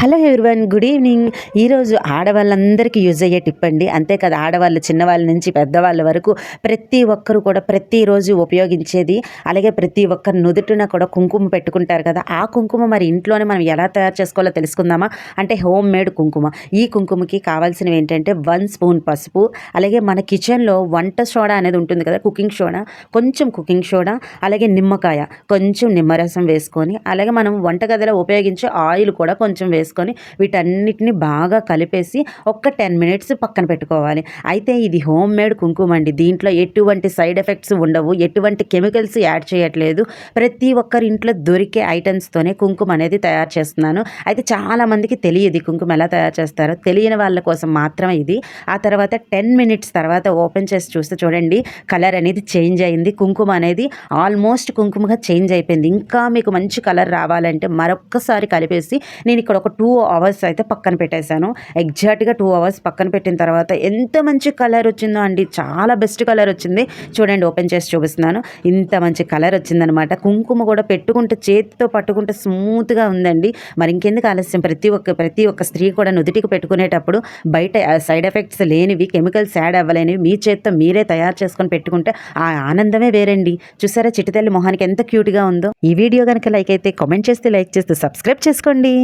Hello everyone, good evening. ఈరోజు ఆడవాళ్ళందరికీ use అయ్యే tip అండి. అంతే కదా, ఆడవాళ్ళు చిన్నవాళ్ళ నుంచి పెద్దవాళ్ళ వరకు ప్రతి ఒక్కరు కూడా ప్రతిరోజు ఉపయోగించేది. అలాగే ప్రతి ఒక్కరు నుదుటిన కూడా కుంకుమ పెట్టుకుంటారు కదా. ఆ కుంకుమ మరి ఇంట్లోనే మనం ఎలా తయారు చేసుకోవాలో తెలుసుకుందామా? అంటే హోమ్ మేడ్ కుంకుమ. ఈ కుంకుమకి కావాల్సినవి ఏంటంటే 1 స్పూన్ పసుపు, అలాగే మన కిచెన్లో వంట సోడా అనేది ఉంటుంది కదా, కుకింగ్ సోడా, కొంచెం కుకింగ్ సోడా, అలాగే నిమ్మకాయ, కొంచెం నిమ్మరసం వేసుకొని, అలాగే మనం వంటగదిలో ఉపయోగించే ఆయిల్ కూడా కొంచెం వేసుకొని వీటన్నిటిని బాగా కలిపేసి ఒక్క 10 మినిట్స్ పక్కన పెట్టుకోవాలి. అయితే ఇది హోమ్ మేడ్ కుంకుమ అండి. దీంట్లో ఎటువంటి సైడ్ ఎఫెక్ట్స్ ఉండవు, ఎటువంటి కెమికల్స్ యాడ్ చేయట్లేదు. ప్రతి ఒక్కరి ఇంట్లో దొరికే ఐటమ్స్తోనే కుంకుమ అనేది తయారు చేస్తున్నాను. అయితే చాలామందికి తెలియదు కుంకుమ ఎలా తయారు చేస్తారో. తెలియని వాళ్ళ కోసం మాత్రమే ఇది. ఆ తర్వాత 10 మినిట్స్ తర్వాత ఓపెన్ చేసి చూస్తే చూడండి, కలర్ అనేది చేంజ్ అయింది. కుంకుమ అనేది ఆల్మోస్ట్ కుంకుమగా చేంజ్ అయిపోయింది. ఇంకా మీకు మంచి కలర్ రావాలంటే మరొక్కసారి కలిపేసి నేను ఇక్కడ ఒక 2 అవర్స్ అయితే పక్కన పెట్టేశాను. ఎగ్జాక్ట్గా 2 అవర్స్ పక్కన పెట్టిన తర్వాత ఎంత మంచి కలర్ వచ్చిందో అండి, చాలా బెస్ట్ కలర్ వచ్చింది. చూడండి, ఓపెన్ చేసి చూపిస్తున్నాను. ఇంత మంచి కలర్ వచ్చిందనమాట. కుంకుమ కూడా పెట్టుకుంటే చేతితో పట్టుకుంటే స్మూత్గా ఉందండి. మరి ఇంకెందుకు ఆలస్యం, ప్రతి ఒక్క స్త్రీ కూడా నుదుటికి పెట్టుకునేటప్పుడు బయట సైడ్ ఎఫెక్ట్స్ లేనివి, కెమికల్స్ యాడ్ అవ్వలేనివి మీ చేతితో మీరే తయారు చేసుకొని పెట్టుకుంటే ఆ ఆనందమే వేరండి. చూసారా చిటితల్లి మొహానికి ఎంత క్యూట్గా ఉందో. ఈ వీడియో కనుక లైక్ అయితే కామెంట్ చేస్తే, లైక్ చేస్తే సబ్స్క్రైబ్ చేసుకోండి.